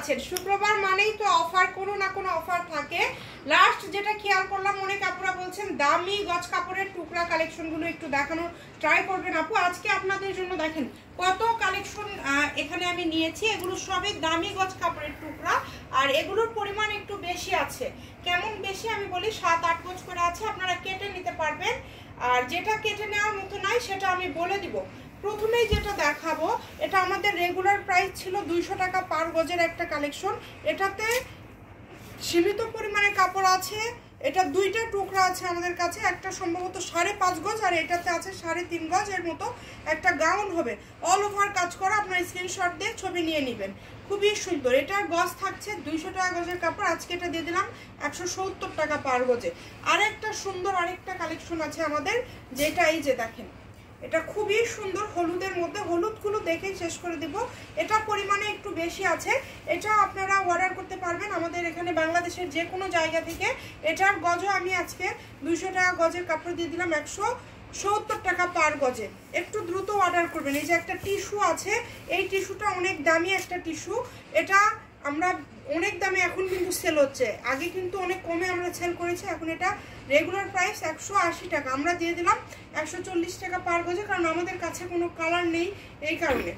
আছেন। শুক্রবার মানেই তো অফার, কোনো না কোনো অফার থাকে। লাস্ট যেটা খেয়াল করলাম, অনেক আপুরা বলছেন দামি গজ কাপড়ের টুকরা কালেকশনগুলো একটু দেখানোর ট্রাই করবেন আপু। আজকে আপনাদের জন্য দেখেন কত কালেকশন এখানে আমি নিয়েছি। এগুলো সবই দামি গজ কাপড়ের টুকরা, আর এগুলোর পরিমাণ একটু বেশি আছে। কেমন বেশি আমি বলি, 7-8 গজ করে আছে, আপনারা কেটে নিতে পারবেন। আর যেটা কেটে নেওয়ার মতো নাই সেটা আমি বলে দিব। প্রথমেই যেটা দেখাবো, এটা আমাদের রেগুলার প্রাইস ছিল 200 টাকা পার গজের একটা কালেকশন। এটাতে সীমিত পরিমাণে কাপড় আছে। এটা দুইটা টুকরা আছে আমাদের কাছে, একটা সম্ভবত 5.5 গজ আর এটাতে আছে 3.5 গজ এর মতো একটা গাউন হবে। অল ওভার কাজ করা, আপনার স্ক্রিনশট দিয়ে ছবি নিয়ে নেবেন। খুবই সুন্দর। এটার গজ থাকছে 200 টাকা গজের কাপড়, আজকে এটা দিয়ে দিলাম 170 টাকা পার গজে। আরেকটা সুন্দর আরেকটা কালেকশন আছে আমাদের, যেটা এই যে দেখেন, এটা খুবই সুন্দর হলুদের মধ্যে। হলুদগুলো দেখেই শেষ করে দিব। এটা পরিমাণে একটু বেশি আছে। এটা আপনারা অর্ডার করতে পারবেন আমাদের এখানে বাংলাদেশের যে কোনো জায়গা থেকে। এটার গজও আমি আজকে 200 টাকা গজের কাপড় দিয়ে দিলাম 170 টাকা পার গজে। একটু দ্রুত অর্ডার করবেন। এই যে একটা টিস্যু আছে, এই টিস্যুটা অনেক দামি একটা টিস্যু। এটা আমরা অনেক দামে এখন কিন্তু সেল হচ্ছে, আগে কিন্তু অনেক কমে আমরা সেল করেছি। এখন এটা রেগুলার প্রাইস 180 টাকা, আমরা দিয়ে দিলাম 140 টাকা পার গজে, কারণ আমাদের কাছে কোনো কালার নেই এই কারণে।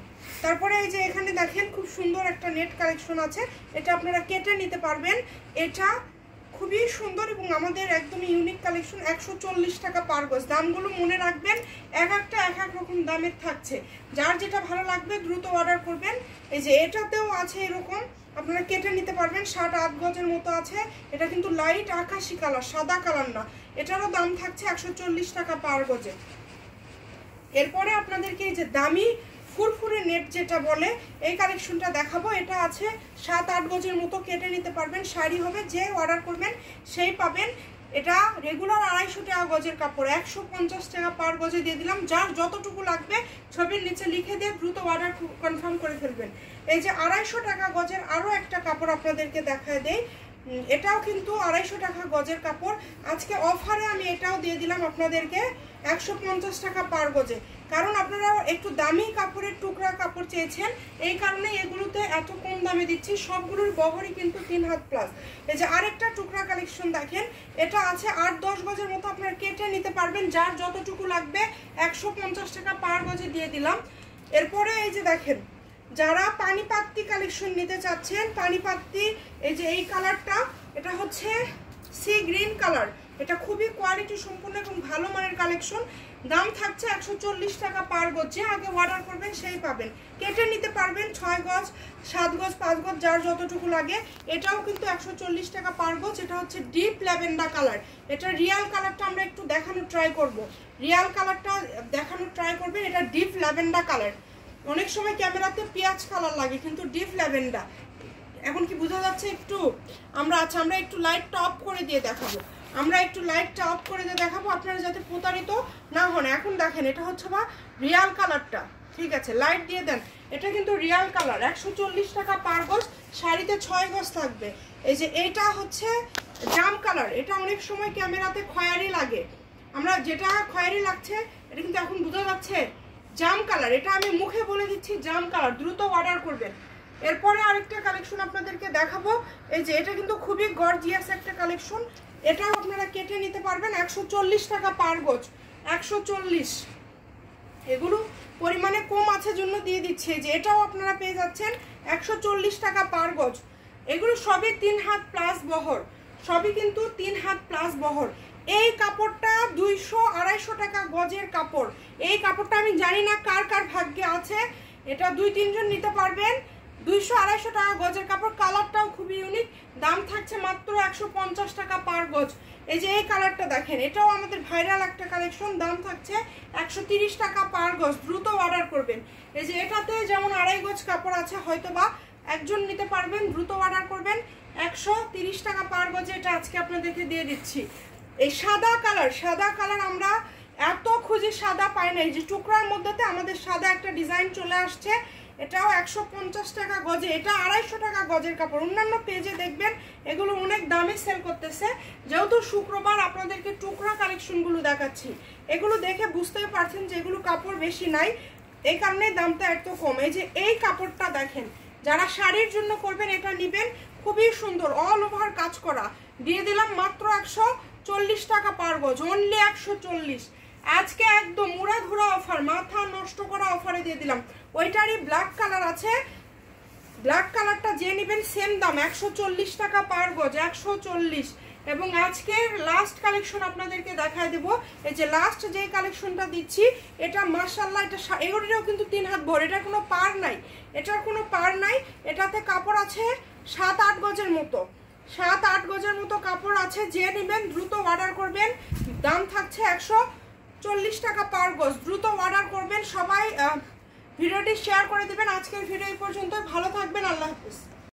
তারপরে এই যে এখানে দেখেন খুব সুন্দর একটা নেট কালেকশন আছে, এটা আপনারা কেটে নিতে পারবেন। এটা খুবই সুন্দর এবং আমাদের একদমই ইউনিক কালেকশন। 140 টাকা পার গজ। দামগুলো মনে রাখবেন, এক একটা এক এক রকম দামের থাকছে। যার যেটা ভালো লাগবে দ্রুত অর্ডার করবেন। এই যে এটাতেও আছে এরকম, আপনারা কেটে নিতে পারবেন। 7-8 গজের মতো আছে। এটা কিন্তু লাইট আকাশি কালার, সাদা কালার না। এটারও দাম থাকছে 140 টাকা পার গজে। এরপরে আপনাদেরকে এই যে দামি ফুরফুরে নেট যেটা বলে, এই কালেকশনটা দেখাবো। এটা আছে 7-8 গজের মতো, কেটে নিতে পারবেন। শাড়ি হবে, যে অর্ডার করবেন সেই পাবেন। এটা রেগুলার 250 টাকা গজের কাপড়, 150 টাকা পার গজে দিয়ে দিলাম। যার যতটুকু লাগবে ছবির নিচে লিখে দিয়ে দ্রুত অর্ডার কনফার্ম করে ফেলবেন। এই যে 250 টাকা গজের আরও একটা কাপড় আপনাদেরকে দেখায় দেই। এটাও কিন্তু 250 টাকা গজের কাপড়। আজকে অফারে আমি এটাও দিয়ে দিলাম আপনাদেরকে 150 টাকা পার গজে, কারণ আপনারা একটু দামি কাপড়ের টুকরা কাপড় চেয়েছেন, এই কারণে এগুলোতে এত কম দামে দিচ্ছি। সবগুলোর বহরই কিন্তু 3 হাত প্লাস। এই যে আরেকটা টুকরা কালেকশন দেখেন, এটা আছে 8-10 গজের মতো, আপনারা কেটে নিতে পারবেন। যার যতটুকু লাগবে 150 টাকা পার গজে দিয়ে দিলাম। এরপরে এই যে দেখেন, যারা পানিপাত্তি কালেকশন নিতে চাচ্ছেন, পানিপাত্তি এই যে এই কালারটা, এটা হচ্ছে সি গ্রিন কালার। এটা খুবই কোয়ালিটি সম্পূর্ণ এবং ভালো মানের কালেকশন। দাম থাকছে 140 টাকা পার গজ। যে আগে অর্ডার করবেন সেই পাবেন। কেটে নিতে পারবেন 6 গজ, 7 গজ, 5 গজ, যার যতটুকু লাগে। এটাও কিন্তু 140 টাকা পার গজ। এটা হচ্ছে ডিপ ল্যাভেন্ডার কালার। এটা রিয়াল কালারটা আমরা একটু দেখানোর ট্রাই করব। রিয়াল কালারটা দেখানোর ট্রাই করবেন। এটা ডিপ ল্যাভেন্ডার কালার। অনেক সময় ক্যামেরাতে পেঁয়াজ কালার লাগে, কিন্তু ডিপ ল্যাভেন্ডার। এখন কি বোঝা যাচ্ছে একটু? আমরা একটু লাইটটা অফ করে দিয়ে দেখাবো। আপনারা যাতে প্রতারিত না হন। এখন দেখেন, এটা হচ্ছে বা রিয়াল কালারটা, ঠিক আছে, লাইট দিয়ে দেন। এটা কিন্তু রিয়াল কালার, 140 টাকা পার গজ। শাড়িতে 6 গজ থাকবে। এই যে এটা হচ্ছে জাম কালার। এটা অনেক সময় ক্যামেরাতে খয়েরি লাগে, আমরা যেটা খয়েরি লাগছে এটা কিন্তু এখন বোঝা যাচ্ছে জাম কালার। এটা আমি মুখে বলে দিচ্ছি জাম কালার, দ্রুত অর্ডার করবেন। এরপরে আরেকটা কালেকশন আপনাদেরকে দেখাবো। এই যে এটা কিন্তু খুবই গর্জিয়াস একটা কালেকশন। এটাও আপনারা কেটে নিতে পারবেন 140 টাকা পার গজ। 140। এগুলো পরিমাণে কম আছে জন্য দিয়ে দিচ্ছে। যে এটাও আপনারা পেয়ে যাচ্ছেন 140 টাকা পার গজ। এগুলো সবই 3 হাত প্লাস বহর, সবই কিন্তু 3 হাত প্লাস বহর। এই কাপড়টা 200-250 টাকা গজের কাপড়। এই কাপড়টা আমি জানি না কার কার ভাগ্যে আছে। এটা 2-3 জন নিতে পারবেন। 200-250 টাকা গজের কাপড়। কালারটাও খুবই ইউনিক। দাম থাকছে মাত্র 150 টাকা পার গজ। এই যে এই কালারটা দেখেন, এটাও আমাদের ভাইরাল একটা কালেকশন। দাম থাকছে 130 টাকা পার গজ। দ্রুত অর্ডার করবেন। এই যে এটাতে যেমন 2.5 গজ কাপড় আছে, হয়তো বা একজন নিতে পারবেন। দ্রুত অর্ডার করবেন। 130 টাকা পার গজে এটা আজকে আপনাদেরকে দিয়ে দিচ্ছি। এই সাদা কালার আমরা এত খুঁজি, সাদা পাই না। এই যে টুকরার মধ্যেতে আমাদের সাদা একটা ডিজাইন চলে আসছে। এটাও 150 টাকা গজে। এটা 250 টাকা গজের কাপড়। অন্যান্য পেজে দেখবেন এগুলো অনেক দামে সেল করতেছে। যেহেতু শুক্রবার আপনাদেরকে টুকরা কালেকশনগুলো দেখাচ্ছি, এগুলো দেখে বুঝতেই পারছেন যে এগুলো কাপড় বেশি নাই, এই কারণে দামটা এত কম। এই যে এই কাপড়টা দেখেন, যারা শাড়ির জন্য করবেন এটা নেবেন, খুবই সুন্দর অল ওভার কাজ করা। দিয়ে দিলাম মাত্র 140 টাকা পার গজ, অনলি 140। আজকে একদম মুড়াধুরা অফার, মাথা নষ্ট করা অফারে দিয়ে দিলাম। ওইটারই ব্ল্যাক কালার আছে, ব্ল্যাক কালারটা যে নেবেন সেম দাম 140 টাকা পার গজ, 140। এবং আজকের লাস্ট কালেকশন আপনাদেরকে দেখায় দেবো। এই যে লাস্ট যে কালেকশনটা দিচ্ছি এটা মাশাআল্লাহ, এটা এগুলোও কিন্তু 3 হাত ভর, এটার কোনো পার নাই, এটার কোনো পার নাই। এটাতে কাপড় আছে 7-8 গজের মতো, 7-8 গজের মতো কাপড় আছে। যে নেবেন দ্রুত অর্ডার করবেন, দাম থাকছে 140 টাকা পার গজ। দ্রুত অর্ডার করবেন সবাই, ভিডিওটি শেয়ার করে দেবেন। আজকের ভিডিও এই পর্যন্ত, ভালো থাকবেন, আল্লাহ হাফেজ।